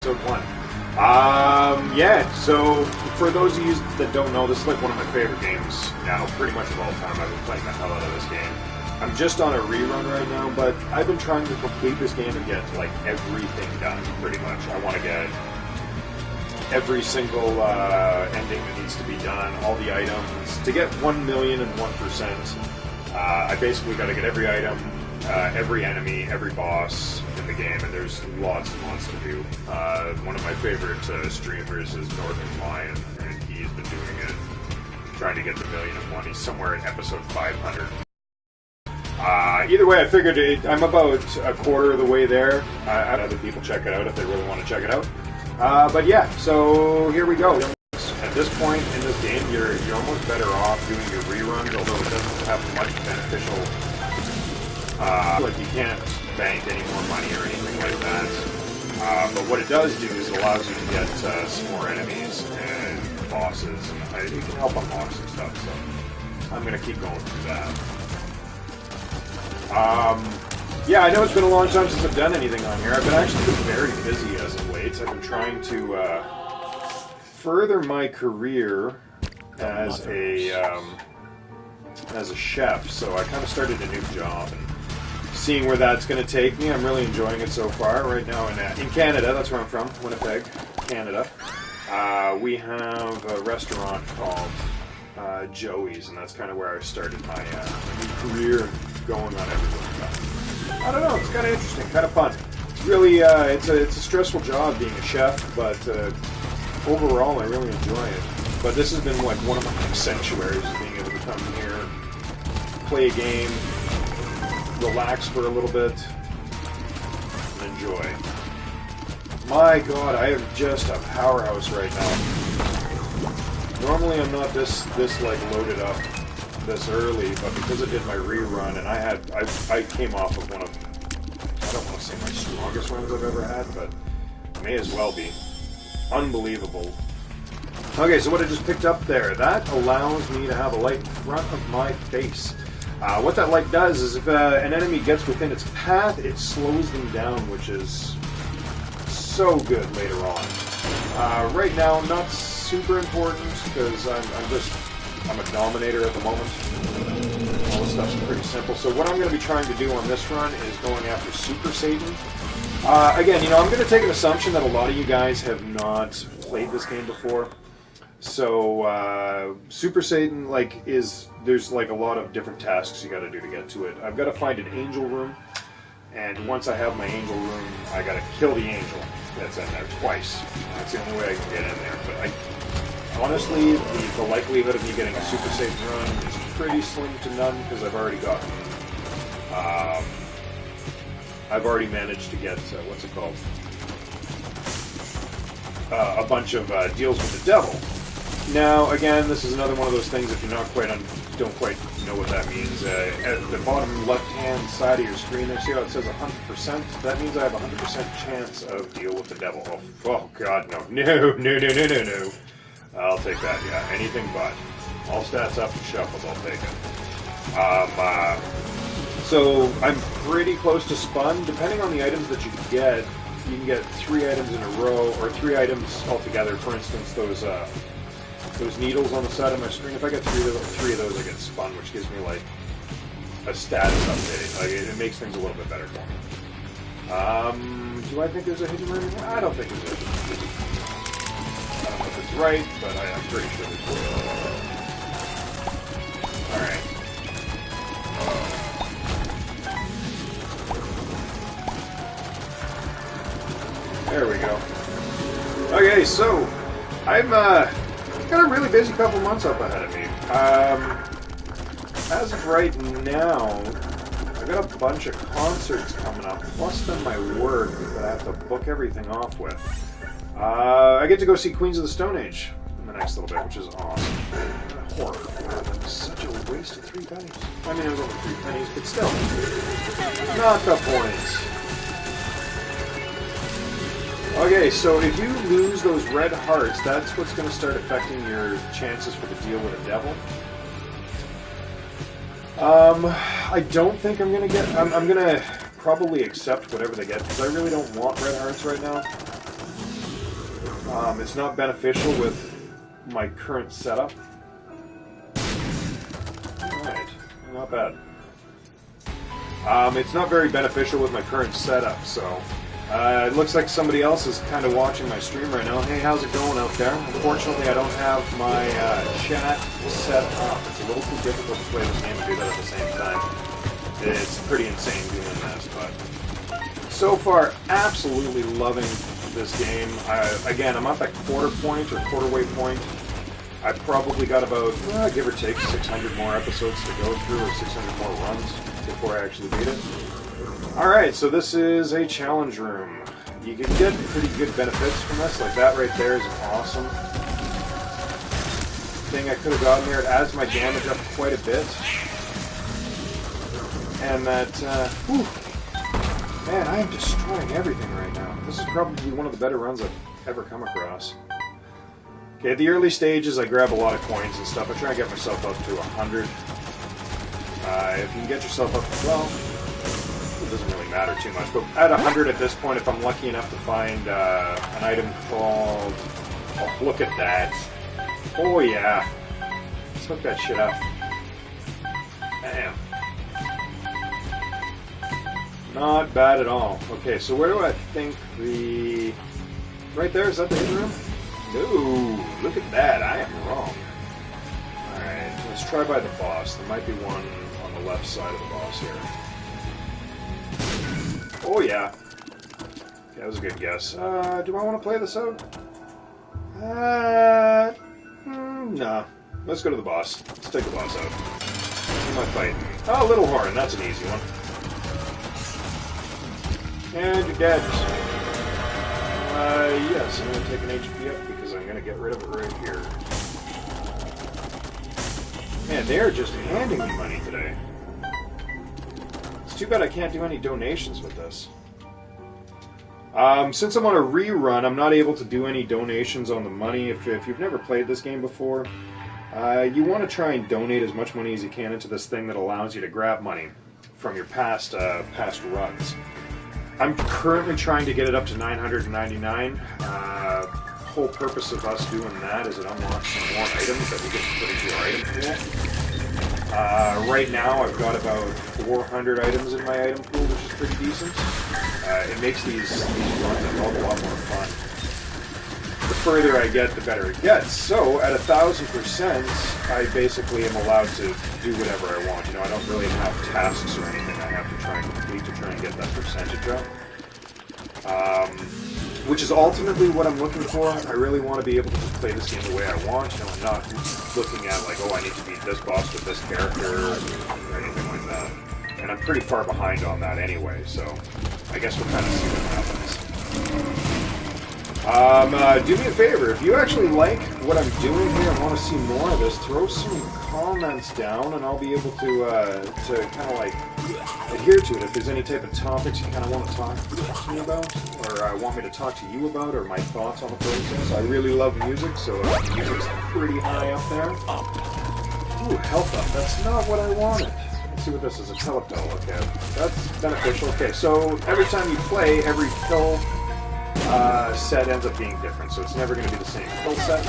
episode 1. Yeah, so for those of you that don't know, this is like one of my favorite games now, pretty much of all time. I've been playing the hell out of this game. I'm just on a rerun right now, but I've been trying to complete this game and get like everything done, pretty much. I want to get every single ending that needs to be done, all the items. To get 1,001%, I basically got to get every item, every enemy, every boss in the game, and there's lots and lots to do. One of my favorite streamers is Northern Lion, and he's been doing it, trying to get the 1,000,001. He's somewhere in episode 500. Either way, I figured I'm about a quarter of the way there. I'd have other people check it out if they really want to check it out. But yeah, so here we go. At this point in this game, you're almost better off doing your reruns, although it doesn't have much beneficial. Like you can't bank any more money or anything like that. But what it does do is it allows you to get some more enemies and bosses, and you can help unlock some stuff. So I'm gonna keep going through that. Yeah, I know it's been a long time since I've done anything on here. I've been actually very busy as of late. I've been trying to further my career as a chef, so I kind of started a new job and seeing where that's going to take me. I'm really enjoying it so far. Right now in Canada, that's where I'm from, Winnipeg, Canada. We have a restaurant called Joey's, and that's kind of where I started my new career, going on everything. I don't know, it's kind of interesting, kind of fun. It's really, it's a stressful job being a chef, but overall I really enjoy it. But this has been like one of my sanctuaries, being able to come here, play a game, relax for a little bit, and enjoy. My God, I am just a powerhouse right now. Normally I'm not this like loaded up this early, but because I did my rerun and I came off of one of, I don't want to say my strongest runs I've ever had, but may as well be. Unbelievable. Okay, so what I just picked up there, that allows me to have a light in front of my face. What that light does is if an enemy gets within its path, it slows them down, which is so good later on. Right now, not super important, because I'm a dominator at the moment. All this stuff's pretty simple. So what I'm going to be trying to do on this run is going after Super Satan. Again, I'm going to take an assumption that a lot of you guys have not played this game before. So Super Satan, there's like a lot of different tasks you got to do to get to it. I've got to find an angel room, and once I have my angel room, I got to kill the angel that's in there twice. That's the only way I can get in there. But honestly, the likelihood of me getting a Super Satan run is pretty slim to none, because I've already gotten, I've already managed to get, what's it called? A bunch of deals with the devil. Now, again, this is another one of those things, if you're don't quite know what that means. At the bottom left-hand side of your screen there, see how it says 100%? That means I have a 100% chance of deal with the devil. Oh God, no. No. I'll take that, yeah. Anything but. All stats up and shuffles, I'll take it. So, I'm pretty close to spun. Depending on the items that you can get 3 items in a row, or 3 items altogether. For instance, those needles on the side of my screen, if I get 3 of those, I get spun, which gives me, like, a status update. Like, it makes things a little bit better for me. Do I think there's a hidden room? I don't think there's a hidden room. I don't know if it's right, but I'm pretty sure there's one. Alright. There we go. Okay, so I've got a really busy couple months up ahead of me. As of right now, I've got a bunch of concerts coming up, plus then my work that I have to book everything off with. I get to go see Queens of the Stone Age in the next little bit, which is awesome. Horrible. That was such a waste of 3 pennies. I mean, it was only 3 pennies, but still. Not the point. Okay, so if you lose those red hearts, that's what's going to start affecting your chances for the deal with a devil. I don't think I'm going to get... I'm going to probably accept whatever they get, because I really don't want red hearts right now. It's not beneficial with my current setup. Alright, not bad. It's not very beneficial with my current setup, so it looks like somebody else is kind of watching my stream right now. Hey, how's it going out there? Unfortunately, I don't have my chat set up. It's a little too difficult to play this game and do that at the same time. It's pretty insane doing this, but so far, absolutely loving this game. Again, I'm at that quarter point or quarter-way point. I've probably got about, give or take, 600 more episodes to go through, or 600 more runs before I actually beat it. Alright, so this is a challenge room. You can get pretty good benefits from this, like that right there is awesome. Thing I could have gotten there, it adds my damage up quite a bit. And that, whew, man, I am destroying everything right now. This is probably one of the better runs I've ever come across. Okay, at the early stages, I grab a lot of coins and stuff. I try and get myself up to 100. If you can get yourself up to 12, it doesn't really matter too much. But at 100 at this point, if I'm lucky enough to find an item called... Oh, look at that. Oh, yeah. Let's hook that shit up. Damn. Not bad at all. Okay, so where do I think the... Right there, is that the hidden room? No, look at that, I am wrong. Alright, let's try by the boss. There might be one on the left side of the boss here. Oh yeah. Okay, that was a good guess. Do I want to play this out? No. Let's go to the boss. Let's take the boss out. Who am I fighting? Oh, Little Horn, that's an easy one. And you're dead. Yes, I'm going to take an HP up because I'm going to get rid of it right here. Man, they're just handing me money today. It's too bad I can't do any donations with this. Since I'm on a rerun, I'm not able to do any donations on the money. If you've never played this game before, you want to try and donate as much money as you can into this thing that allows you to grab money from your past runs. I'm currently trying to get it up to 999. Whole purpose of us doing that is it unlocks some more items that we get to put into your item pool. Right now I've got about 400 items in my item pool, which is pretty decent. It makes these runs a lot more fun. The further I get, the better it gets. So at 1000%, I basically am allowed to do whatever I want. You know, I don't really have tasks or anything I have to try and complete to try and get that percentage up. Which is ultimately what I'm looking for. I really want to be able to just play this game the way I want. You know, I'm not looking at like, oh, I need to beat this boss with this character or anything like that. And I'm pretty far behind on that anyway, so I guess we'll kind of see what happens. Do me a favor, if you actually like what I'm doing here and want to see more of this, throw some comments down and I'll be able to kind of like adhere to it. If there's any type of topics you kind of want to talk to me about, or want me to talk to you about, or my thoughts on the process. I really love music, so music's pretty high up there. Ooh, health up, that's not what I wanted. Let's see what this is, a telepill, okay. That's beneficial. Okay, so every time you play, every pill set ends up being different, so it's never going to be the same pill set.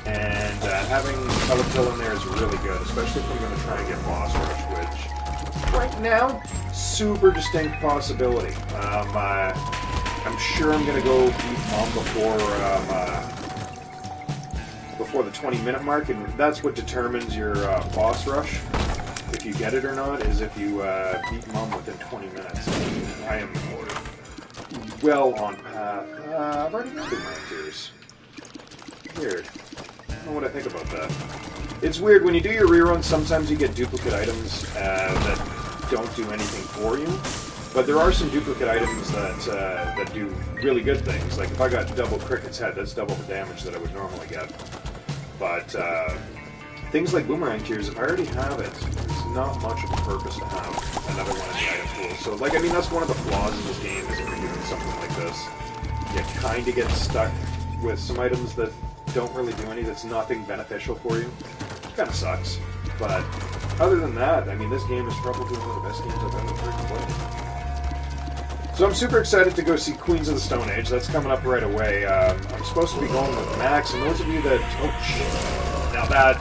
And having telepill in there is really good, especially if I'm going to try and get boss rush, which right now, super distinct possibility. I'm sure I'm going to go beat Mom before the 20-minute mark, and that's what determines your boss rush, if you get it or not, is if you beat Mom within 20 minutes. I am well on path. I've already got my tears. Weird. I don't know what I think about that. It's weird, when you do your reruns, sometimes you get duplicate items that don't do anything for you. But there are some duplicate items that do really good things. Like if I got double Cricket's head, that's double the damage that I would normally get. But things like Boomerang Tears, if I already have it, it's not much of a purpose to have another one in the item pool. So, like, I mean, that's one of the flaws in this game, is if you're doing something like this, you kind of get stuck with some items that don't really do anything, that's nothing beneficial for you. It kind of sucks. But other than that, I mean, this game is probably one of the best games I've ever freaking played. So I'm super excited to go see Queens of the Stone Age. That's coming up right away. I'm supposed to be going with Max, and those of you that... Oh, shit. Now that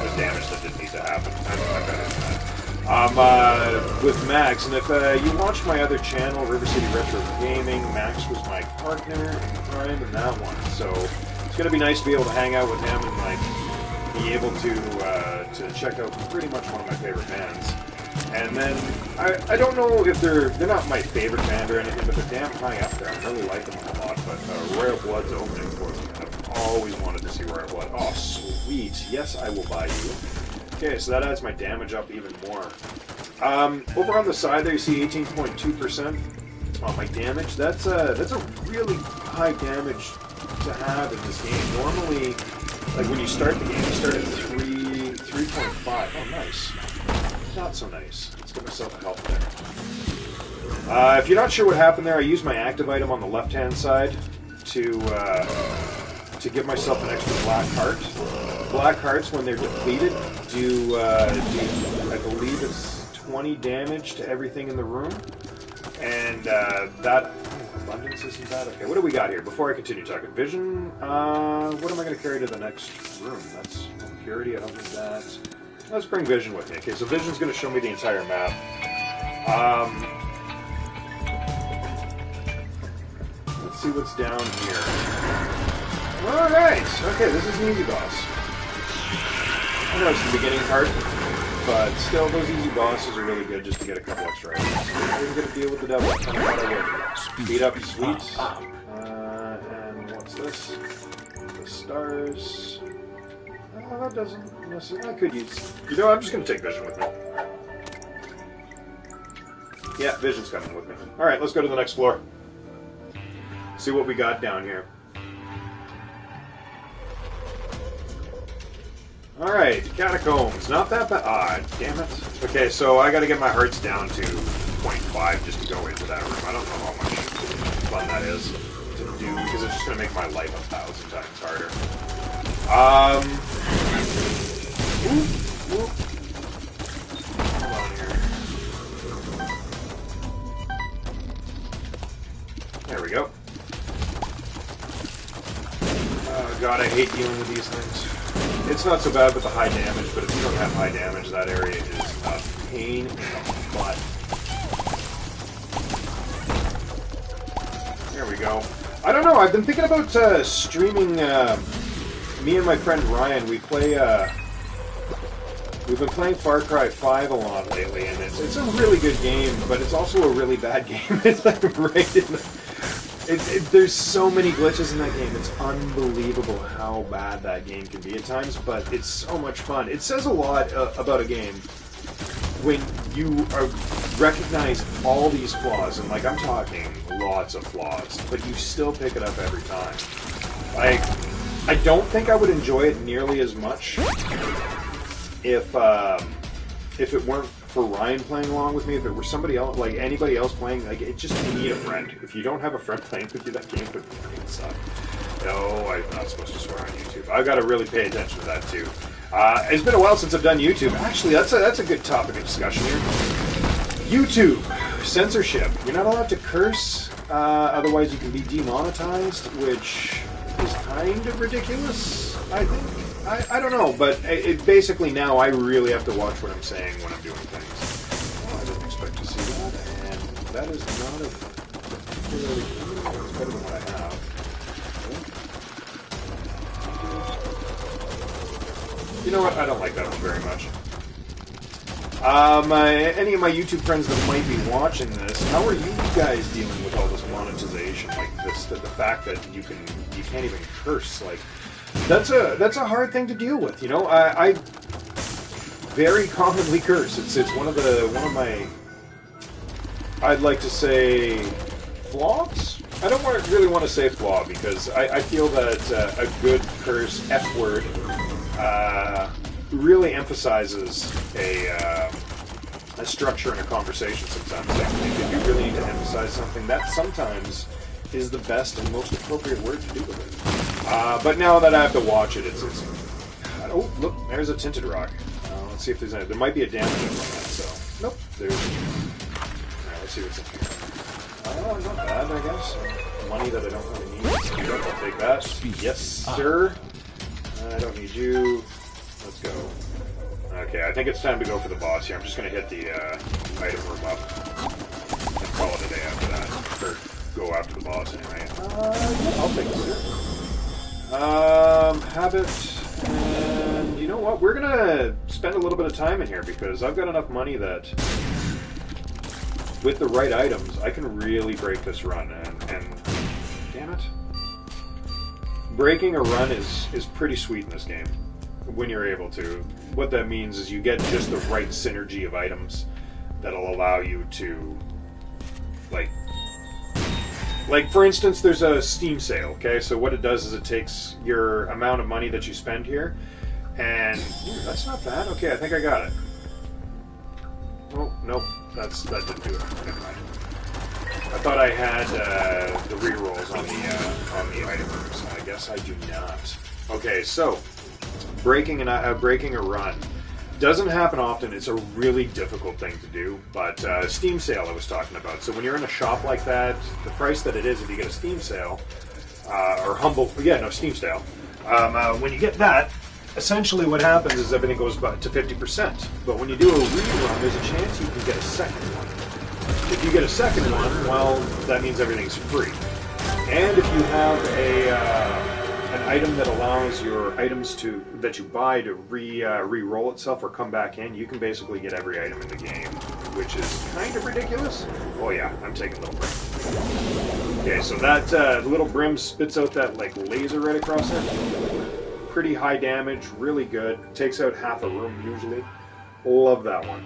was damage that didn't need to happen. I'm better than that. With Max, and if you watched my other channel, River City Retro Gaming, Max was my partner in crime in that one. So it's going to be nice to be able to hang out with him and like be able to check out pretty much one of my favorite bands. And then, I don't know if they're not my favorite band or anything, but they're damn high up there. I really like them a lot, but Royal Blood's opening for them. I've always wanted to see Royal Blood. Oh, sweet. Yes, I will buy you. Okay, so that adds my damage up even more. Over on the side there, you see 18.2% on my damage. That's a really high damage to have in this game. Normally, like when you start the game, you start at 3.5. Oh, nice. Not so nice. Let's get myself a health there. If you're not sure what happened there, I used my active item on the left-hand side to give myself an extra black heart. Black hearts, when they're depleted, do I believe it's 20 damage to everything in the room, and that abundance isn't bad. Okay, what do we got here? Before I continue talking, vision. What am I going to carry to the next room? That's purity. I don't need that. Let's bring vision with me. Okay, so vision's going to show me the entire map. Let's see what's down here. Alright, okay, this is an easy boss. I know it's the beginning part, but still, those easy bosses are really good just to get a couple extra items. We're going to deal with the devil. I thought I would. Beat up sweet. And what's this? The stars. Oh, that doesn't necessarily. I could use. You know, I'm just going to take vision with me. Yeah, vision's coming with me. Alright, let's go to the next floor. See what we got down here. Alright, catacombs. Not that bad. Ah, damn it. Okay, so I gotta get my hearts down to 0.5 just to go into that room. I don't know how much fun that is to do, because it's just gonna make my life 1,000 times harder. Hold on here. There we go. Oh god, I hate dealing with these things. It's not so bad with the high damage, but if you don't have high damage, that area is a pain in the butt. There we go. I don't know, I've been thinking about streaming, me and my friend Ryan, we've been playing Far Cry 5 a lot lately, and it's a really good game, but it's also a really bad game. It's like right in the... there's so many glitches in that game. It's unbelievable how bad that game can be at times, but it's so much fun. It says a lot about a game when you recognize all these flaws, and like I'm talking lots of flaws, but you still pick it up every time. Like, I don't think I would enjoy it nearly as much if it weren't for Ryan playing along with me. If it were somebody else, like anybody else playing, like it just, you need a friend. If you don't have a friend playing with you, that game would fucking suck. No, I'm not supposed to swear on YouTube. I've got to really pay attention to that too. It's been a while since I've done YouTube. Actually, that's a good topic of discussion here. YouTube censorship. You're not allowed to curse, otherwise you can be demonetized, which is kind of ridiculous, I think. I don't know, but it basically now I really have to watch what I'm saying when I'm doing things. Oh, I didn't expect to see that, and that is not a particularly... It's better than what I have. You know what? I don't like that one very much. Any of my YouTube friends that might be watching this, how are you guys dealing with all this monetization? Like this, the fact that you can't even curse, like... That's a hard thing to deal with, you know. I very commonly curse. It's one of my, I'd like to say, flaws. I don't really want to say flaw, because I feel that a good curse, F word, really emphasizes a structure in a conversation. Sometimes, like, if you really need to emphasize something, that sometimes is the best and most appropriate word to do with it. But now that I have to watch it, it's oh, look, there's a tinted rock. Let's see if there's any. There might be a damage up on that, so... Nope, there's... Alright, let's see what's in here. Oh, not bad, I guess. Money that I don't really need. I'll take that. Yes, sir. I don't need you. Let's go. Okay, I think it's time to go for the boss here. I'm just going to hit the item room up and call it a day after that. Or go after the boss anyway. Yeah, I'll take it. Habit. And you know what? We're going to spend a little bit of time in here because I've got enough money that with the right items, I can really break this run. And damn it. Breaking a run is pretty sweet in this game when you're able to. What that means is you get just the right synergy of items that'll allow you to, like for instance, there's a Steam sale, okay? So what it does is it takes your amount of money that you spend here, and that's not bad. Okay, I think I got it. Oh, nope, that didn't do it. Never mind. I thought I had the rerolls on the item rooms. I guess I do not. Okay, so breaking a run doesn't happen often. It's a really difficult thing to do, but Steam sale I was talking about. So when you're in a shop like that, the price that it is if you get a Steam sale, Steam sale. When you get that, essentially what happens is everything goes to 50%. But when you do a rerun, there's a chance you can get a second one. If you get a second one, well, that means everything's free. And if you have an item that allows your items that you buy to re-roll itself or come back in, you can basically get every item in the game, which is kind of ridiculous. Oh yeah, I'm taking Little Brim. Okay, so that Little Brim spits out that like laser right across there. Pretty high damage, really good. Takes out half a room usually. Love that one.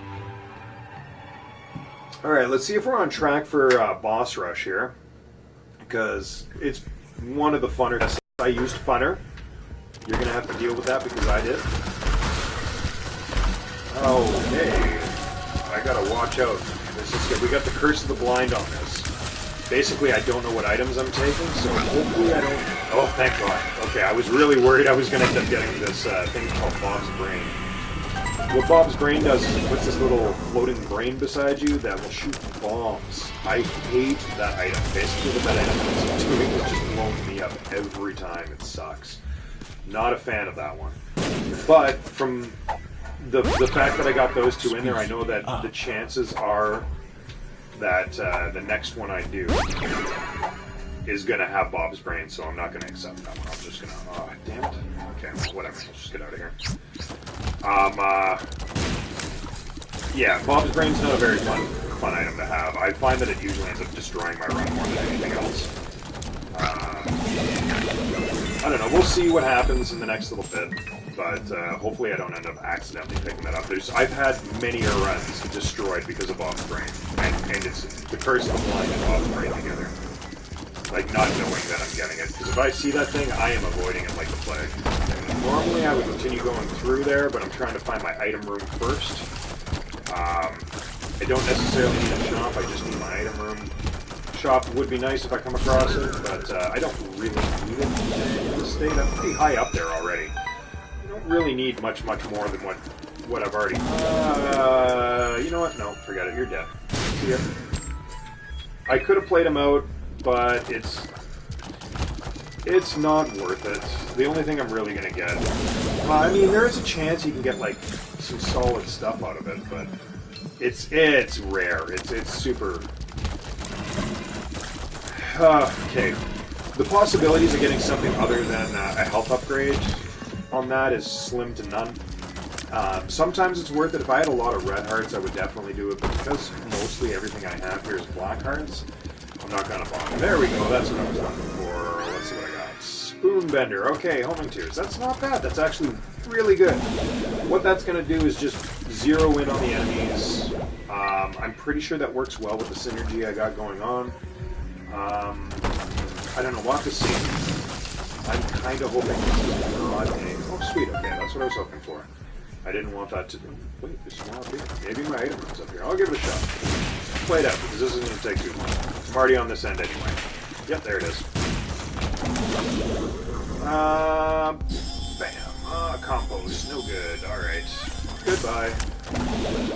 Alright, let's see if we're on track for boss rush here, because it's one of the funner tests. I used funner. You're going to have to deal with that because I did. Okay. I got to watch out. This is good. We got the Curse of the Blind on this. Basically, I don't know what items I'm taking, so hopefully I don't... Oh, thank God. Okay, I was really worried I was going to end up getting this thing called Bob's Brain. What Bob's Brain does is it puts this little floating brain beside you that will shoot bombs. I hate that item. Basically what that item is doing is just blowing me up every time. It sucks. Not a fan of that one. But from the fact that I got those two in there, I know that the chances are that the next one I do is going to have Bob's Brain, so I'm not going to accept that one. I'm just going to... Oh, damn it. Okay, well, whatever. Let's just get out of here. Yeah, Bob's Brain's not a very fun item to have. I find that it usually ends up destroying my run more than anything else. I don't know, we'll see what happens in the next little bit, but hopefully I don't end up accidentally picking that up. I've had many runs destroyed because of Bob's Brain, and it's the Curse of the Blind and Bob's Brain together. Like, not knowing that I'm getting it. Because if I see that thing, I am avoiding it like the plague. And normally I would continue going through there, but I'm trying to find my item room first. I don't necessarily need a shop, I just need my item room. Shop would be nice if I come across it, but I don't really need it in this state. I'm pretty high up there already. I don't really need much more than what I've already... you know what? No, forget it. You're dead. See ya. I could have played him out, but it's not worth it. The only thing I'm really going to get... I mean, there is a chance you can get, like, some solid stuff out of it, but it's rare. It's super... okay. The possibilities of getting something other than a health upgrade on that is slim to none. Sometimes it's worth it. If I had a lot of red hearts, I would definitely do it, but because mostly everything I have here is black hearts, I'm not going to bother. There we go, that's what I was looking for. Let's see what I got. Spoonbender. Okay, homing tears. That's not bad. That's actually really good. What that's going to do is just zero in on the enemies. I'm pretty sure that works well with the synergy I got going on. I don't know, we'll have to see. I'm kind of hoping this is not a... Oh, sweet, okay, that's what I was hoping for. I didn't want that to... Wait, there's one up here. Maybe my item room's up here. I'll give it a shot. Play it out, because this isn't going to take too long. I'm already on this end anyway. Yep, there it is. Bam. Compost. No good. Alright. Goodbye.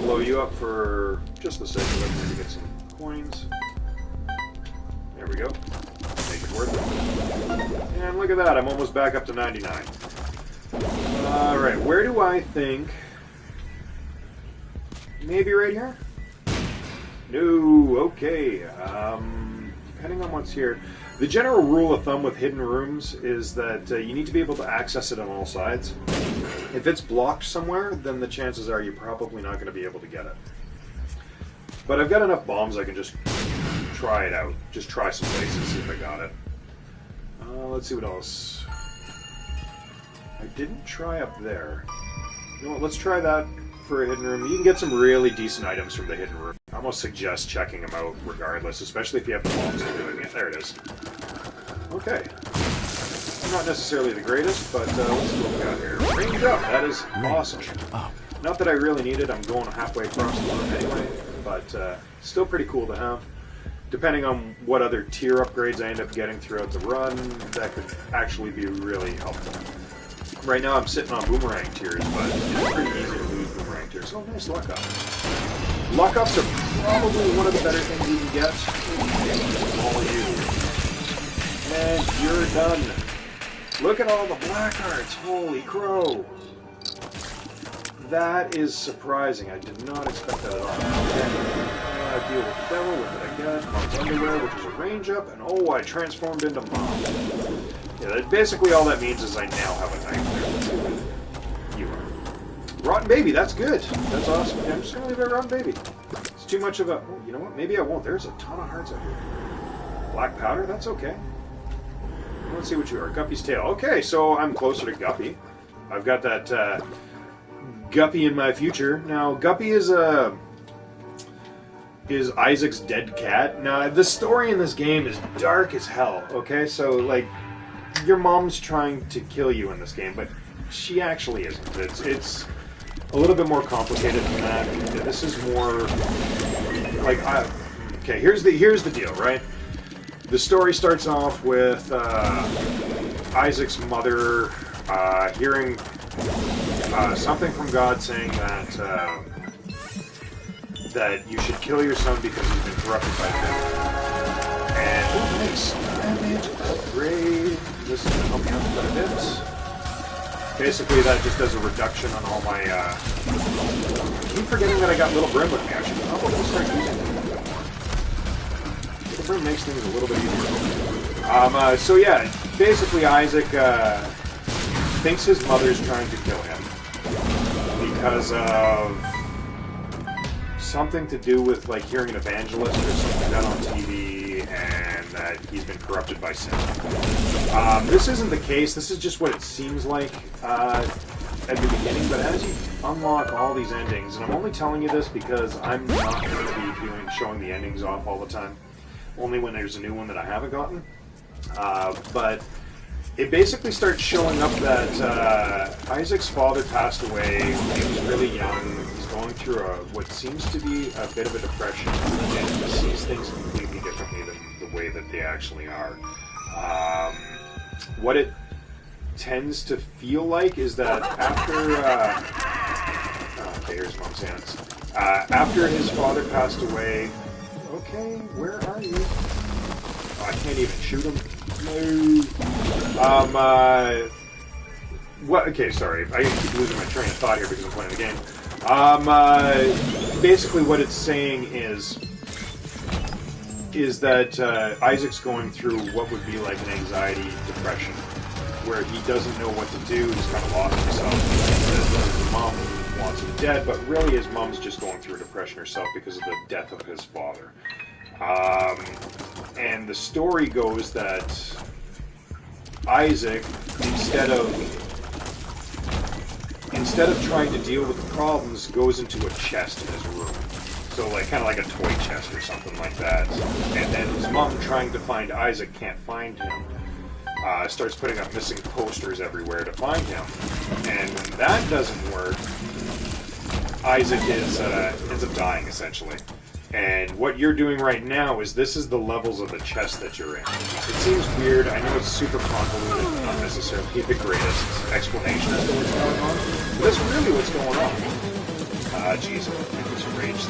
Blow you up for just the sake of it. Maybe get some coins. There we go. Make it worth it. And look at that, I'm almost back up to 99. Alright, where do I think... Maybe right here? No, okay. Depending on what's here. The general rule of thumb with hidden rooms is that you need to be able to access it on all sides. If it's blocked somewhere, then the chances are you're probably not going to be able to get it. But I've got enough bombs I can just try it out. Just try some places, see if I got it. Let's see what else. I didn't try up there. You know what, let's try that for a hidden room. You can get some really decent items from the hidden room. I almost suggest checking them out regardless, especially if you have the bombs and doing it. There it is. Okay. Not necessarily the greatest, but let's see what we got here. Range up, that is awesome. Not that I really need it, I'm going halfway across the room anyway, but still pretty cool to have. Depending on what other tier upgrades I end up getting throughout the run, that could actually be really helpful. Right now I'm sitting on boomerang tiers, but it's pretty easy to lose boomerang tiers. Oh, nice luck up. Luck ups are probably one of the better things you can get. All you. And you're done. Look at all the black hearts. Holy crow. That is surprising. I did not expect that at all. Okay. Deal with the devil. What did I get? Mom's underwear, which is a range up. And oh, I transformed into Mom. Yeah, basically all that means is I now have a knife there. You are. Rotten Baby, that's good. That's awesome. Yeah, I'm just going to leave it Rotten Baby. It's too much of a... Oh, you know what? Maybe I won't. There's a ton of hearts out here. Black powder? That's okay. Let's see what you are. Guppy's tail. Okay, so I'm closer to Guppy. I've got that Guppy in my future. Now, Guppy is Isaac's dead cat. Now, the story in this game is dark as hell, okay? So, like, your mom's trying to kill you in this game, but she actually isn't. It's a little bit more complicated than that. This is more like okay. Here's the deal, right? The story starts off with Isaac's mother hearing something from God saying that you should kill your son because he's been corrupted by death. And oh, nice damage upgrade. This is going to help me out quite a bit. Basically, that just does a reduction on all my... I keep forgetting that I got Little Brim with me. I should probably start using it. Little Brim makes things a little bit easier. So yeah, basically Isaac thinks his mother's trying to kill him because of something to do with like hearing an evangelist or something like that on TV, and that he's been corrupted by sin. This isn't the case. This is just what it seems like at the beginning, but as you unlock all these endings, and I'm only telling you this because I'm not going to be showing the endings off all the time, only when there's a new one that I haven't gotten. But it basically starts showing up that Isaac's father passed away when he was really young. He's going through what seems to be a bit of a depression, and he sees things completely differently than the way that they actually are. What it tends to feel like is that after... okay, here's Mom's hands. After his father passed away... Okay, where are you? Oh, I can't even shoot him. No. What? Okay, sorry. I keep losing my train of thought here because I'm playing the game. Basically what it's saying is that Isaac's going through what would be like an anxiety depression, where he doesn't know what to do, he's kind of lost himself. His mom wants him dead, but really his mom's just going through a depression herself because of the death of his father. And the story goes that Isaac, instead of trying to deal with the problems, goes into a chest in his room. So like kind of like a toy chest or something like that. And then his mom, trying to find Isaac, can't find him. Starts putting up missing posters everywhere to find him. And when that doesn't work, Isaac ends up dying, essentially. And what you're doing right now is this is the levels of the chest that you're in. It seems weird. I know it's super convoluted, not necessarily the greatest explanation as to what's going on, but that's really what's going on. Jeez, this rage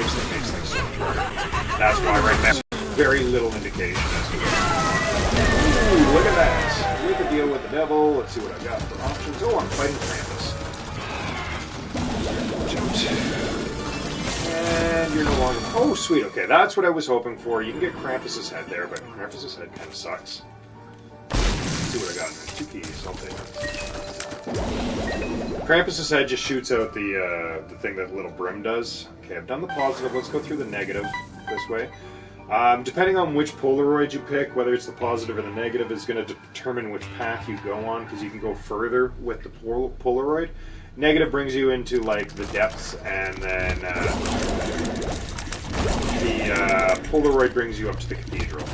thing makes things so much harder. That's why right now very little indication as to ooh, look at that. We can deal with the devil. Let's see what I got for options. Oh, I'm fighting Krampus. And you're no longer... Oh, sweet. Okay, that's what I was hoping for. You can get Krampus's head there, but Krampus's head kind of sucks. Let's see what I got. 2 keys. I'll take it. Krampus's head just shoots out the thing that little brim does. Okay, I've done the positive. Let's go through the negative this way. Depending on which Polaroid you pick, whether it's the positive or the negative, is going to determine which path you go on, because you can go further with the Polaroid. Negative brings you into, like, the depths, and then the Polaroid brings you up to the cathedral.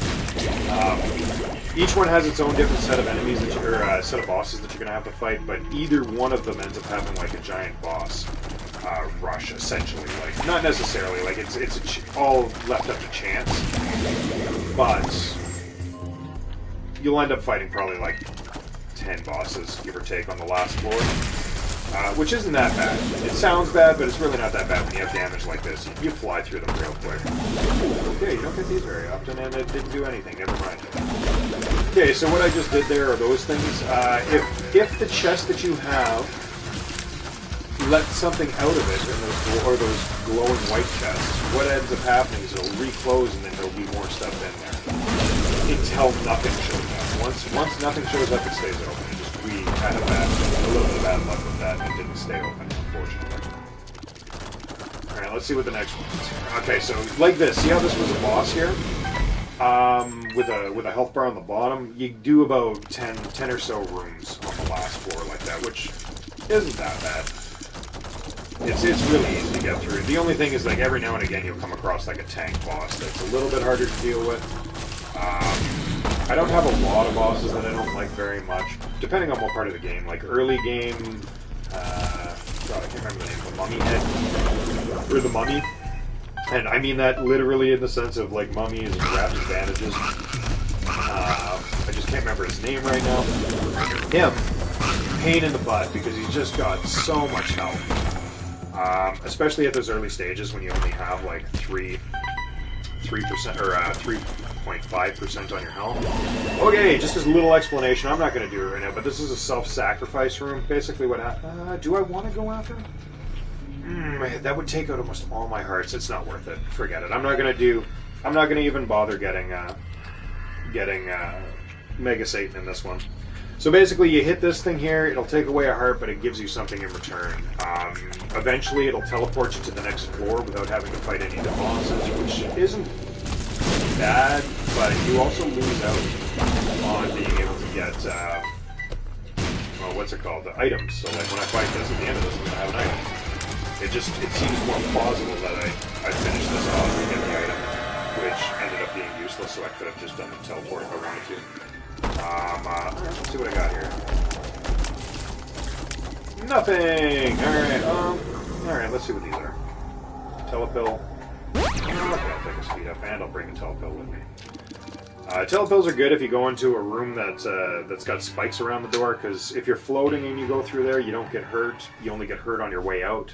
Each one has its own different set of enemies, that or set of bosses that you're going to have to fight, but either one of them ends up having, like, a giant boss rush, essentially. Like, not necessarily, like, it's all left up to chance, but you'll end up fighting probably, like, 10 bosses, give or take, on the last floor. Which isn't that bad. It sounds bad, but it's really not that bad when you have damage like this. You fly through them real quick. Okay, you don't get these very often, and it didn't do anything. Never mind. Okay, so what I just did there are those things. If the chest that you have let something out of it, or those glowing white chests, what ends up happening is it'll reclose, and then there'll be more stuff in there. Until nothing shows up. Once nothing shows up, it stays open. We had a little bit of bad luck with that, and it didn't stay open, unfortunately. Alright, let's see what the next one is. Okay, so, like this. See how this was a boss here? With a health bar on the bottom, you do about 10 or so rooms on the last floor like that, which isn't that bad. It's really easy to get through. The only thing is, like, every now and again you'll come across, like, a tank boss that's a little bit harder to deal with. I don't have a lot of bosses that I don't like very much, depending on what part of the game. Like, early game, God, I can't remember the name, the mummy head, or the mummy. And I mean that literally in the sense of, like, mummies and wrapped in bandages. I just can't remember his name right now. Him, pain in the butt, because he's just got so much health. Especially at those early stages when you only have, like, 3% or 3.5% on your health. Okay, just as a little explanation. I'm not going to do it right now, but this is a self-sacrifice room. Basically, what happened? Do I want to go after him? That would take out almost all my hearts. It's not worth it. Forget it. I'm not going to even bother getting Mega Satan in this one. So basically, you hit this thing here, it'll take away a heart, but it gives you something in return. Eventually, it'll teleport you to the next floor without having to fight any of the bosses, which isn't bad, but you also lose out on being able to get, well, what's it called? The items. So, like, when I fight this, at the end of this, I'm going to have an item. It seems more plausible that I finish this off and get the item, which ended up being useless, so I could have just done the teleport if I wanted to. Let's see what I got here. Nothing! Alright, let's see what these are. Telepill. Okay, I'll take a speed up, and I'll bring a telepill with me. Telepills are good if you go into a room that's got spikes around the door, because if you're floating and you go through there, you don't get hurt. You only get hurt on your way out.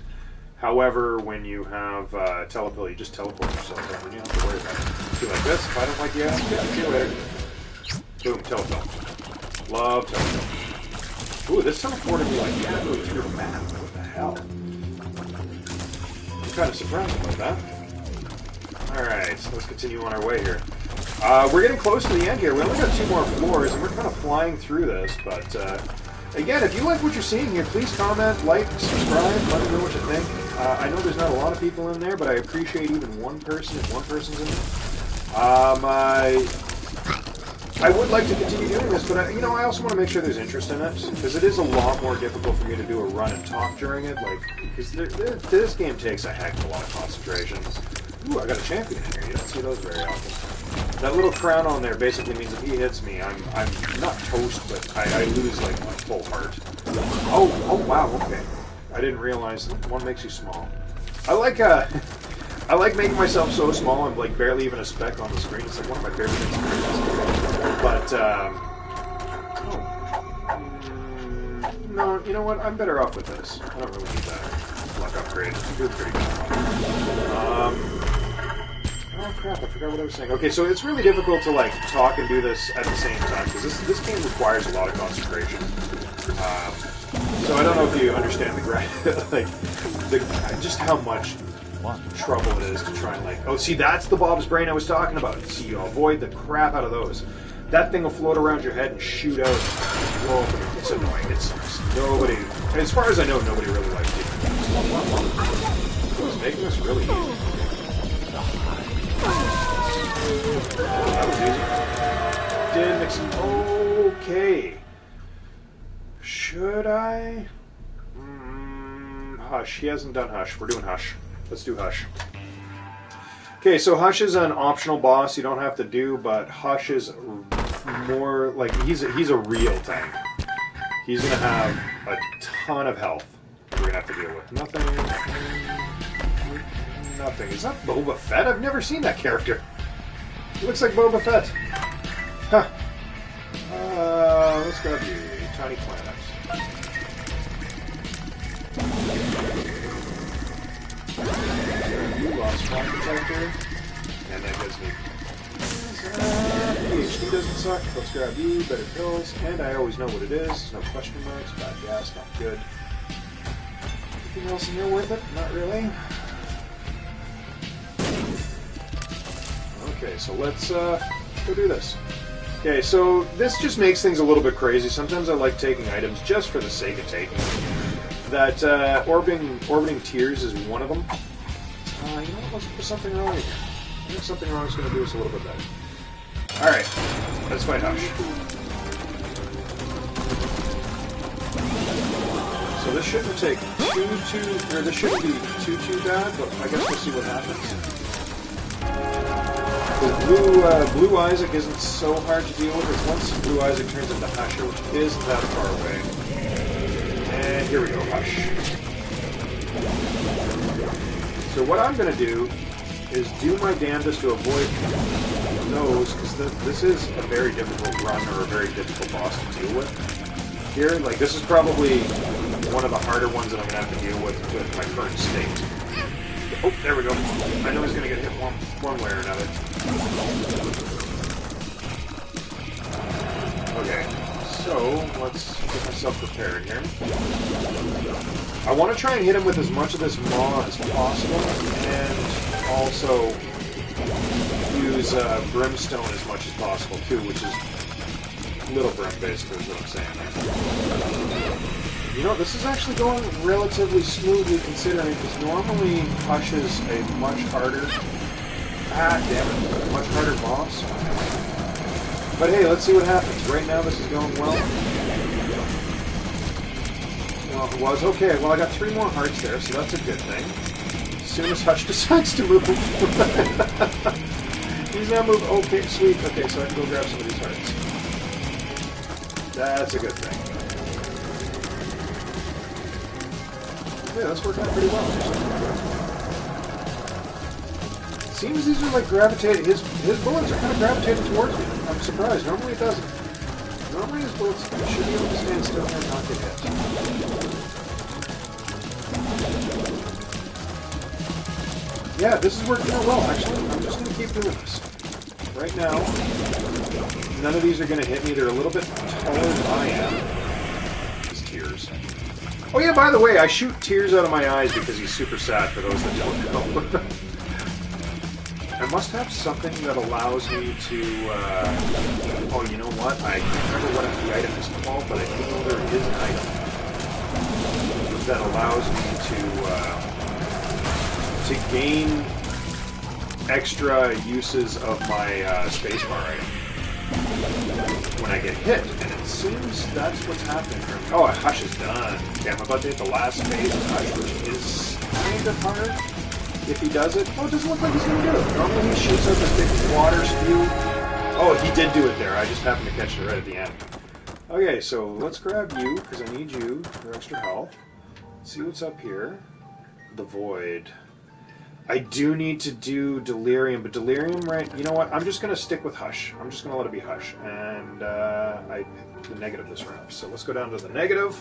However, when you have telepill, you just teleport yourself, and you don't have to worry about it. See, like this, if I don't like you, see you later. Boom, telepill. Love telepill. Ooh, this teleported me like halfway through the map. What the hell? I'm kind of surprised about that. Alright, so let's continue on our way here. We're getting close to the end here. We only got 2 more floors, and we're kind of flying through this, but again, if you like what you're seeing here, please comment, like, subscribe, let me know what you think. I know there's not a lot of people in there, but I appreciate even one person if one person's in there. I would like to continue doing this, but I also want to make sure there's interest in it, because it is a lot more difficult for me to do a run and talk during it, like, because this game takes a heck of a lot of concentration. Ooh, I got a champion in here. You don't see those very often. That little crown on there basically means if he hits me, I'm not toast, but I lose, like, my full heart. Oh wow, okay. I didn't realize one makes you small. I like making myself so small I'm, like, barely even a speck on the screen. It's like one of my favorite things to do. But, no, you know what? I'm better off with this. I don't really need that luck upgrade. I'm doing pretty good. Oh crap, I forgot what I was saying. Okay, so it's really difficult to like talk and do this at the same time because this game requires a lot of concentration. So I don't know if you understand just how much trouble it is to try and like... Oh, see, that's the Bob's brain I was talking about. See, you avoid the crap out of those. That thing will float around your head and shoot out. Whoa, it's annoying. It's nobody... As far as I know, nobody really likes it. Who's making this really easy? That was easy. Did mix it. Okay. Should I? Hush. He hasn't done Hush. We're doing Hush. Let's do Hush. Okay, so Hush is an optional boss you don't have to do, but Hush is more like he's a real tank. He's gonna have a ton of health. We're gonna have to deal with nothing. Is that Boba Fett? I've never seen that character. He looks like Boba Fett. Huh. Let's grab you. Tiny planets. You lost one protector. And that gives me... PhD doesn't suck. Let's grab you. Better pills. And I always know what it is. No question marks. Bad gas. Not good. Anything else in here worth it? Not really. Okay, so let's go do this. Okay, so this just makes things a little bit crazy. Sometimes I like taking items just for the sake of taking them. That orbiting tears is one of them. You know what? Let's put something wrong here. I think something wrong is going to do us a little bit better. Alright, let's fight Hush. So this shouldn't take this shouldn't be too bad, but I guess we'll see what happens. Blue Isaac isn't so hard to deal with. It's once Blue Isaac turns into Husher, which isn't that far away. And here we go, Hush. So what I'm going to do is do my damnedest to avoid those, because this is a very difficult run or a very difficult boss to deal with. Here, like, this is probably one of the harder ones that I'm going to have to deal with my current state. Oh, there we go. I know he's going to get hit one way or another. Okay, so let's get myself prepared here. I want to try and hit him with as much of this maw as possible, and also use brimstone as much as possible too, which is little brim basically is what I'm saying. You know, this is actually going relatively smoothly considering, because normally Hush is a much harder, much harder boss. But hey, let's see what happens. Right now this is going well. Well, it was. Okay, well I got 3 more hearts there, so that's a good thing. As soon as Hush decides to move. He's now moved. Okay, sweet. Okay, so I can go grab some of these hearts. That's a good thing. Yeah, that's working out pretty well. Seems these are like gravitating. His bullets are kind of gravitating towards me. I'm surprised. Normally it doesn't. Normally his bullets should be able to stand still and not get hit. Yeah, this is working out well, actually. I'm just going to keep doing this. Right now, none of these are going to hit me. They're a little bit taller than I am. These tears. Oh yeah, by the way, I shoot tears out of my eyes because he's super sad, for those that don't know. I must have something that allows me to, oh, you know what? I can't remember what the item is called, but I know there is an item that allows me to gain extra uses of my spacebar item when I get hit, and it seems that's what's happening. Oh, Hush is done. Okay, I'm about to hit the last phase of Hush, which is kind of hard. If he does it, oh, it doesn't look like he's going to do it. Normally he shoots out this big water spew. Oh, he did do it there. I just happened to catch it right at the end. Okay, so let's grab you, because I need you for extra health. Let's see what's up here. The Void. I do need to do Delirium, but Delirium, right, you know what, I'm just going to stick with Hush. I'm just going to let it be Hush, and I hit the negative this round. So let's go down to the negative,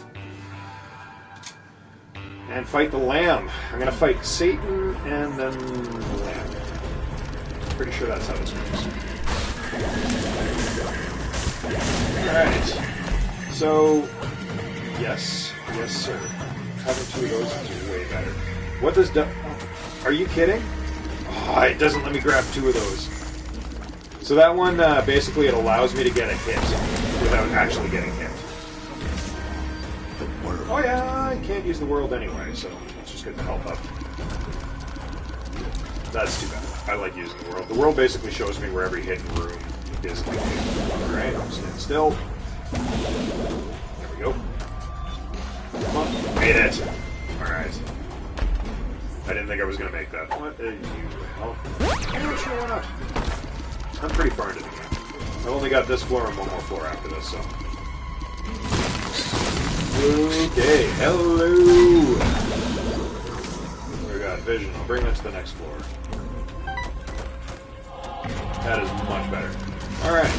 and fight the Lamb. I'm going to fight Satan, and then the Lamb. Pretty sure that's how this works. Alright. So, yes. Yes, sir. Having two of those is way better. What does... Are you kidding? Oh, it doesn't let me grab two of those. So that one, basically, it allows me to get a hit without actually getting hit. Oh yeah, I can't use the world anyway, so let's just get the help up. That's too bad. I like using the world. The world basically shows me where every hidden room is located. Alright, I'm standing still. There we go. Come on, made it! Alright. I didn't think I was going to make that. What the hell? Yeah, sure, why not? I'm pretty far into the game. I've only got this floor and one more floor after this, so... Okay, hello! We got vision. I'll bring that to the next floor. That is much better. Alright.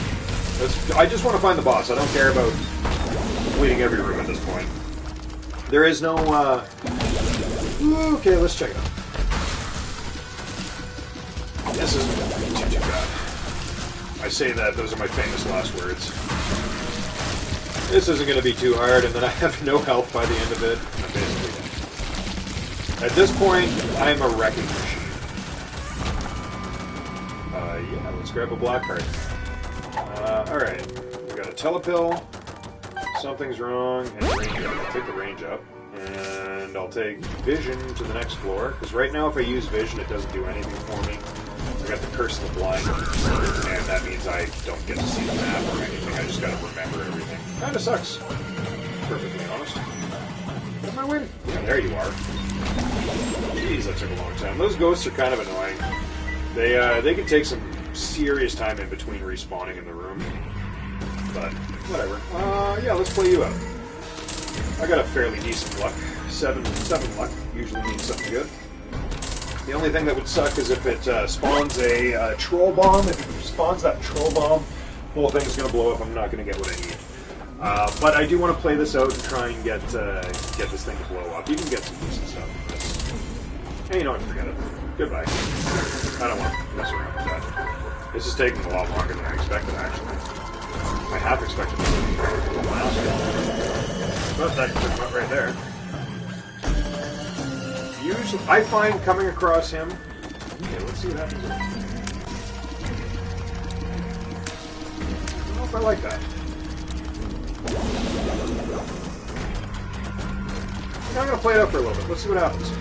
I just want to find the boss. I don't care about completing every room at this point. There is no, okay, let's check it out. This isn't too bad. I say that, those are my famous last words. This isn't going to be too hard, and then I have no health by the end of it. I'm basically dead. At this point, I'm a wrecking machine. Yeah, let's grab a black card. Alright. We got a telepill. Something's wrong, and range up. I'll take the range up. And I'll take vision to the next floor, because right now if I use vision, it doesn't do anything for me. I got the curse of the blind, and that means I don't get to see the map or anything. I just gotta remember everything. Kinda sucks. Perfectly honest. Am I win? Yeah, there you are. Jeez, that took a long time. Those ghosts are kind of annoying. They can take some serious time in between respawning in the room. But, whatever. Yeah, let's play you out. I got a fairly decent luck. 7 luck usually means something good. The only thing that would suck is if it spawns a troll bomb. If it spawns that troll bomb, the whole thing's going to blow up. I'm not going to get what I need. But I do want to play this out and try and get this thing to blow up. You can get some decent stuff with this. And you know what? Forget it. Goodbye. I don't want to mess around with that. This is taking a lot longer than I expected, actually. I half expected this to be a mouse. But that took him up right there. Usually, I find coming across him... Okay, let's see what happens here. I don't know if I like that. I'm going to play it out for a little bit. Let's see what happens.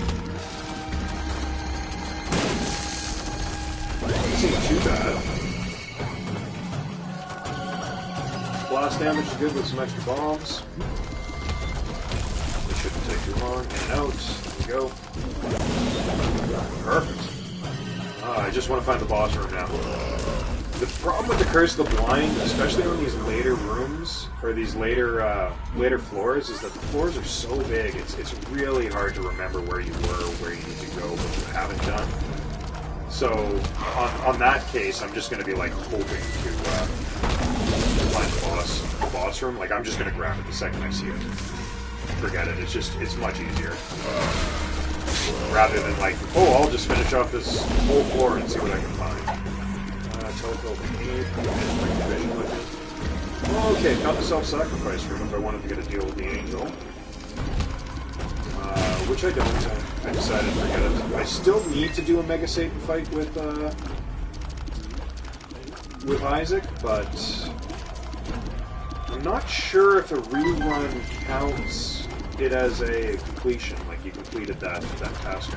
Doesn't seem too bad. Blast damage is good with some extra bombs. It shouldn't take too long. In and out. There we go. Perfect. I just want to find the boss room now. The problem with the Curse of the Blind, especially on these later rooms, or these later floors, is that the floors are so big, it's really hard to remember where you were, where you need to go, what you haven't done. So, on that case, I'm just going to be, like, hoping to find the boss room. Like, I'm just going to grab it the second I see it. Forget it, it's much easier. Rather than, like, oh, I'll just finish off this whole floor and see what I can find. Teleport need. Okay, got the self-sacrifice room if I wanted to get a deal with the angel. Which I don't. I decided to forget it. I still need to do a Mega Satan fight with Isaac, but I'm not sure if a rerun counts it as a completion, like you completed that task.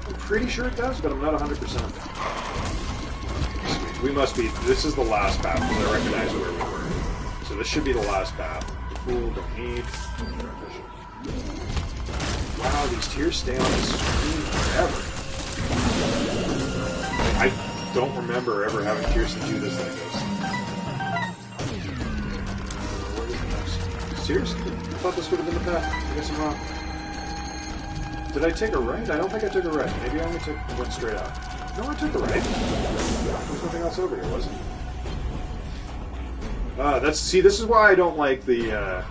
I'm pretty sure it does, but I'm not 100%. We must be... This is the last path, because I recognize where we were. So this should be the last path. Cool, don't need. Wow, these tears stay on the screen forever. I don't remember ever having Kirsten do this like this. What is the next? Seriously? I thought this would have been the path. I guess I'm wrong. Did I take a right? I don't think I took a right. Maybe I only went straight out. No, I took a right. There's nothing else over here, was it? See, this is why I don't like the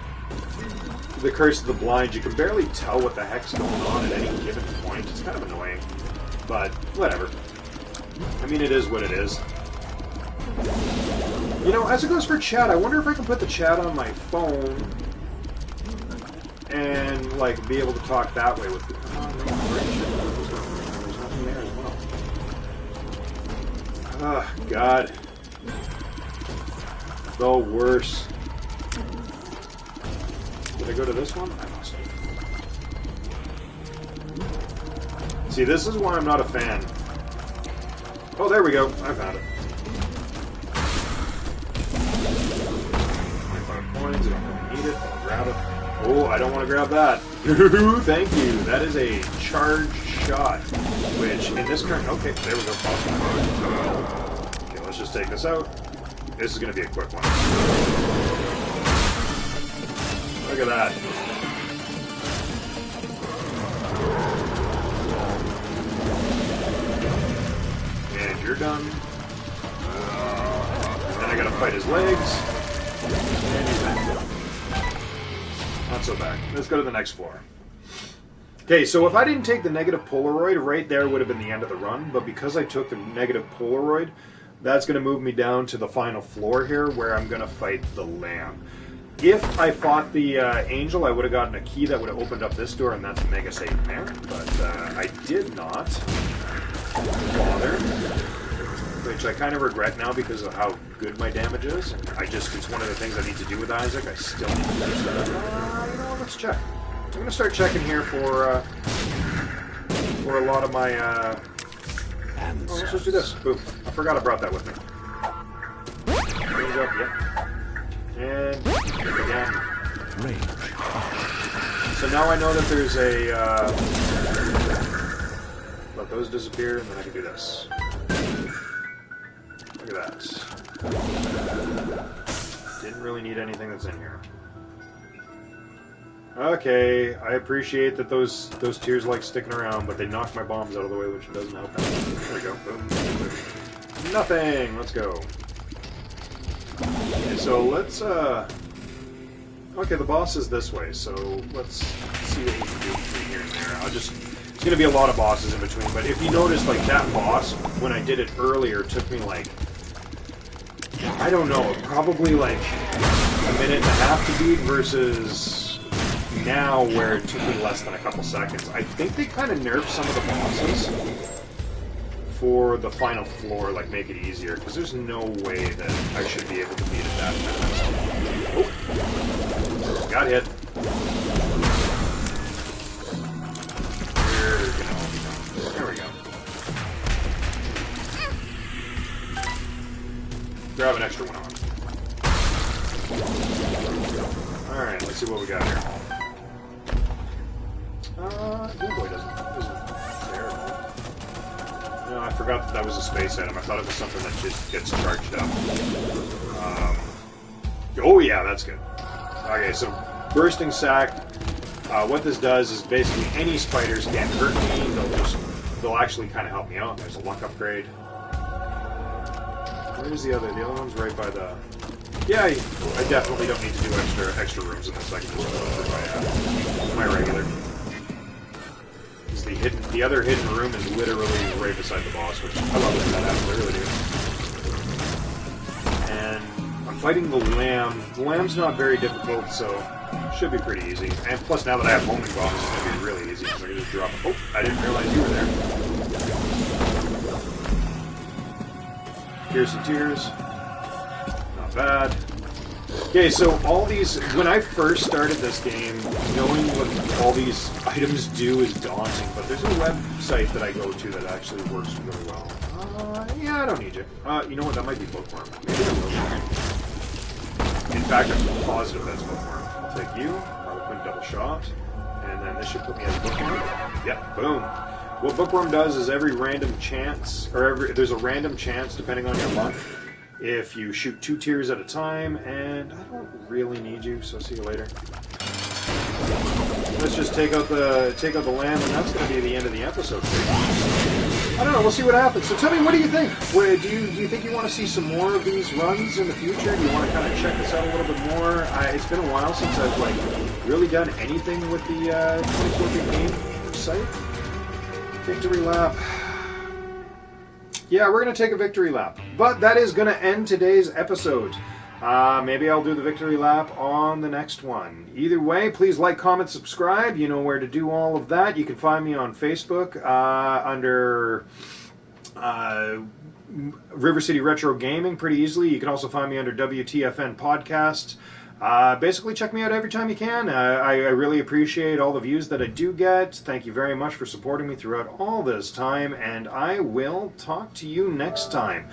Curse of the Blind. You can barely tell what the heck's going on at any given point. It's kind of annoying, but whatever. I mean, it is what it is. You know, as it goes for chat, I wonder if I can put the chat on my phone and, like, be able to talk that way with it. There's nothing there as well. Oh, God. The worst. Did I go to this one? I must have. See, this is why I'm not a fan. Oh, there we go. I found it. 25 coins. I don't really need it. I'll grab it. Oh, I don't want to grab that. Thank you. That is a charged shot. Which, in this current... Okay, there we go. Okay, let's just take this out. This is going to be a quick one. Look at that. And you're done. Then I gotta fight his legs. And he's back. Not so bad. Let's go to the next floor. Okay, so if I didn't take the negative Polaroid, right there would have been the end of the run. But because I took the negative Polaroid, that's going to move me down to the final floor here, where I'm going to fight the lamb. If I fought the angel, I would have gotten a key that would have opened up this door, and that's a mega save there. But I did not bother, which I kind of regret now because of how good my damage is. It's one of the things I need to do with Isaac. I still need to finish that up. You know what, let's check. I'm going to start checking here for a lot of my... let's just do this. Boom. I forgot I brought that with me. Range up, yep. And again. Range. So now I know that there's a... let those disappear, and then I can do this. Look at that. Didn't really need anything that's in here. Okay, I appreciate that those tears like sticking around, but they knocked my bombs out of the way, which doesn't help. There we go. Boom. Nothing! Let's go. Okay, so let's, okay, the boss is this way, so let's see what we can do between here and there. It's going to be a lot of bosses in between, but if you notice, like, that boss, when I did it earlier, took me, like, I don't know, probably, like, a minute and a half to beat versus... now where it took me less than a couple seconds. I think they kind of nerfed some of the bosses for the final floor, like make it easier, because there's no way that I should be able to beat it that fast. Oh! Got hit. There we go. Grab an extra one on. Alright, let's see what we got here. Game Boy isn't terrible. No, I forgot that was a space item. I thought it was something that just gets charged up. Oh yeah, that's good. Okay, so bursting sack. What this does is basically any spiders can't hurt me. They'll actually kind of help me out. There's a luck upgrade. Where's the other? The other one's right by the. Yeah, I definitely don't need to do extra rooms in this. I can just go through my regular. The other hidden room is literally right beside the boss, which I love when that happens. I really do. And I'm fighting the lamb. The lamb's not very difficult, so it should be pretty easy. And plus, now that I have homing bombs, it's going to be really easy because I can just drop it. Oh, I didn't realize you were there. Here's some tears. Not bad. Okay, so all these, when I first started this game, knowing what all these items do is daunting, but there's a website that I go to that actually works really well. Yeah, I don't need you. You know what, that might be bookworm. Maybe I will. In fact, I'm positive that's bookworm. I'll take you, Harlequin double shot, and then this should put me as bookworm. Yep, boom. What bookworm does is every random chance, or there's a random chance depending on your luck, if you shoot 2 tiers at a time, and I don't really need you, so see you later. Let's just take out the lamb, and that's going to be the end of the episode. I don't know, we'll see what happens. So tell me, what do you think? Do you think you want to see some more of these runs in the future? Do you want to kind of check this out a little bit more? It's been a while since I've like really done anything with the 24-bit game site. Victory lap. Yeah, we're going to take a victory lap. But that is going to end today's episode. Maybe I'll do the victory lap on the next one. Either way, please like, comment, subscribe. You know where to do all of that. You can find me on Facebook under River City Retro Gaming pretty easily. You can also find me under WTFN Podcast. Basically, check me out every time you can. I really appreciate all the views that I do get. Thank you very much for supporting me throughout all this time, and I will talk to you next time.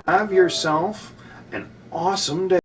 Have yourself an awesome day.